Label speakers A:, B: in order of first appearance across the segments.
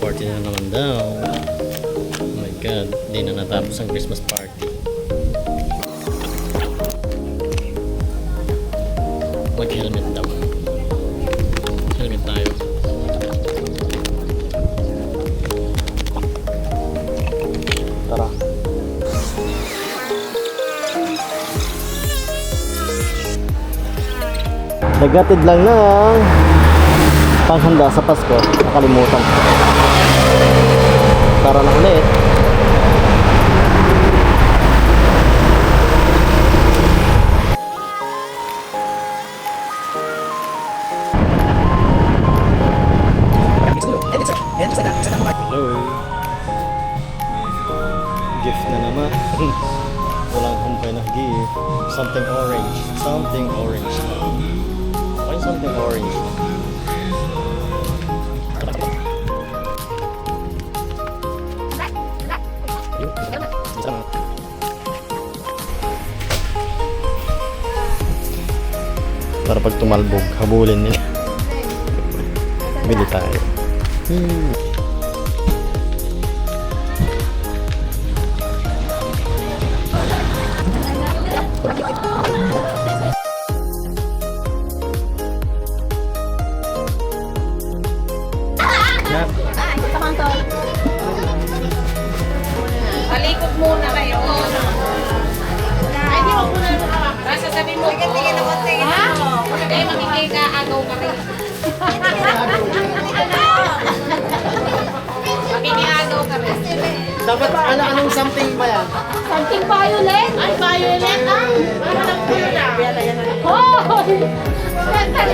A: party na naman daw. Oh my God, hindi na natapos ang Christmas party. Mag-helmet daw. Helmet tayo. Tara. Nagatid lang ng panghanda sa Pasko. Nakalimutan. Tara na ulit. Hello. Gift na naman. Walang humpay na gift. Something orange. Something orange. Why something orange? Para pag tumalbog, habulin nila. Bili tayo.
B: Palikot muna kayo. Ay, di mo muna hawakan. Basta sabi mo, tingin ako, tingin ako. Kaya makikita ka, agaw ka rin. Makikiagaw ka rin.
A: Dapat anong something ba yan?
C: Something violet?
B: Ay, violet ah. Ano lang po yun ah?
C: Hoy! Ganda!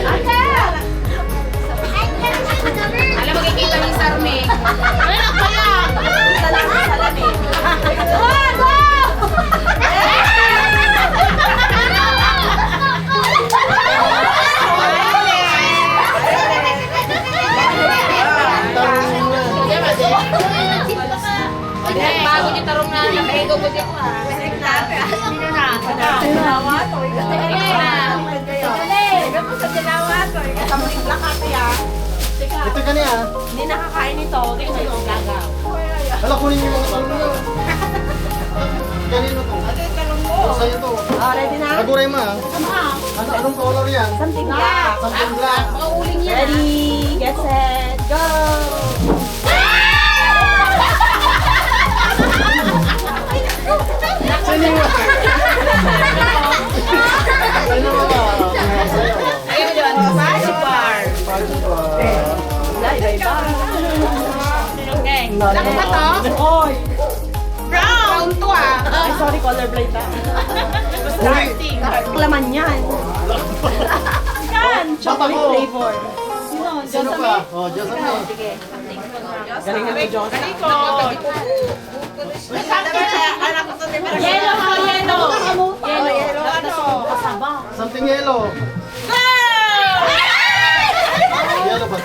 B: Alam, makikita ni Sarming. Ay, nakaya! Salamin.
C: Oh, go!
B: Bago niyo tarong na, nakaigo ko dito ah. Sino na? Dalawa to.
A: Ito ka niya.
B: Hindi nakakain ito. Tingnan mo, gagaw.
A: Hala, kunin yung mga talong nyo. Kanino to?
B: Ito yung talong mo.
A: Sa'yo to.
B: Ready na?
A: Naguray mo ah. Anong color yan?
B: Something black.
A: Something black.
B: Mauuling yan. Ready, get set, go!
A: Sino mo? Sino mo ba?
B: Ayun yun, magic bar. Sinugeng. Lako ba to?
C: Hoy!
B: Brown to ah.
C: Ay, sorry, colorblind na.
B: Starting.
C: Laman yan. Yan! Chocolate
A: Bata ko.
C: flavor.
A: Sino pa? Oh, Diyos ano?
C: Galing na Diyos.
B: Talikod. Anak ko to, di ba?
C: Yellow ko, yellow!
B: Yellow, ano?
C: Kasama.
A: Something yellow.
B: Go!
A: Yellow ba?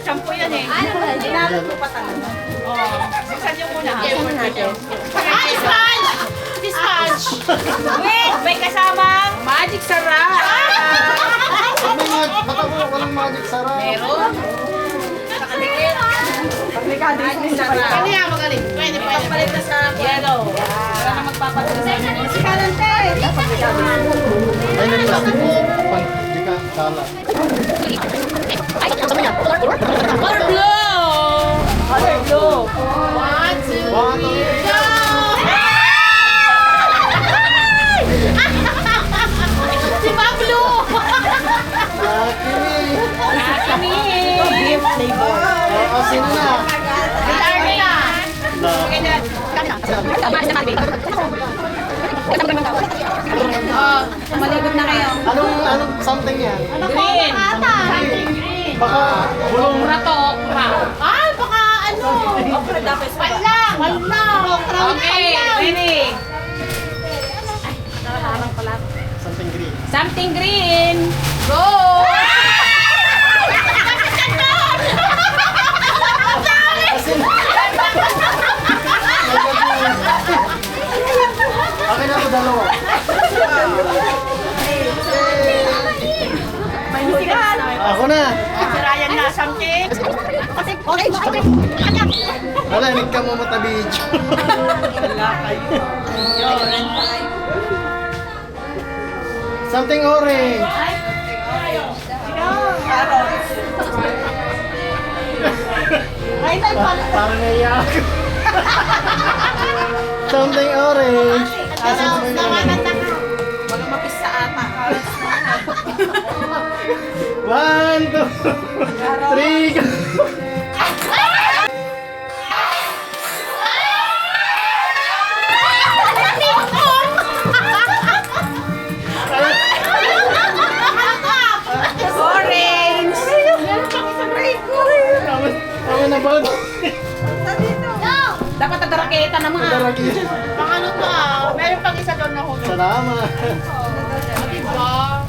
B: Shampoo yan eh.
C: Ginamit ko pa talaga.
B: Buksan niyo muna ha. Ay, sponge! Si sponge! Wait! May kasamang magic sarap!
A: Baka walang magic sarap.
B: Meron? Nakadikit. Magic sarap. Pwede nga magaling. Pwede. Papalit na sa yellow. Para na magpapalit. Si Kalante!
A: Ay, nag-plastic mo. Hindi ka kala.
B: Color blue! Color blue. 1, 2,
A: One, two,
B: go! Si Pablo! Kami!
C: Gift flavor.
A: Oh, sino na?
B: Oh, maligot na kayo.
A: Anong something yan?
B: Green.
A: Baka bulong
B: Okra to, okra. Ay, baka ano? Okra dapat. Walang. Okay, ready.
A: something green.
B: Something green. Go!
A: Asin. Akin ako dalawa.
C: May musikan.
A: Ako na.
B: Si Ryan na.
C: something.
A: Wala, hindi ka mo matabidyo.
C: Wala kayo.
A: Something orange.
C: Ay, tayo pala.
A: Parang naiyak ako. Something orange. Asan mo yung orange?
C: Baka mapisa ata.
A: 1, 2, 3, go!
C: Orange!
A: Tama na ba?
C: Dapat nadaraketa naman.
A: Daragi.
B: Pang ano to meron pang isa doon na hulog.
A: Salamat.
B: Diba?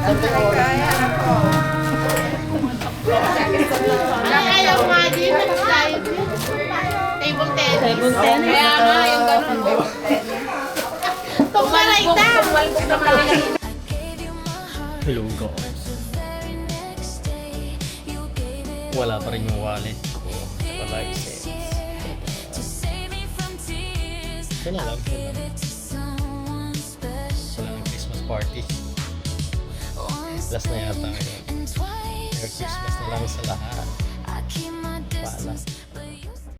A: Something orange.
B: Ay, ayaw nga din. Table tennis.
C: Table tennis.
B: Kaya nga, yung ganun. Tumalay na.
A: Hello guys. Wala pa rin yung wallet ko. Saka license. Ito na lang. Wala ng Christmas party. Last na yata ngayon. Merry Christmas na lang sa lahat. Paalam.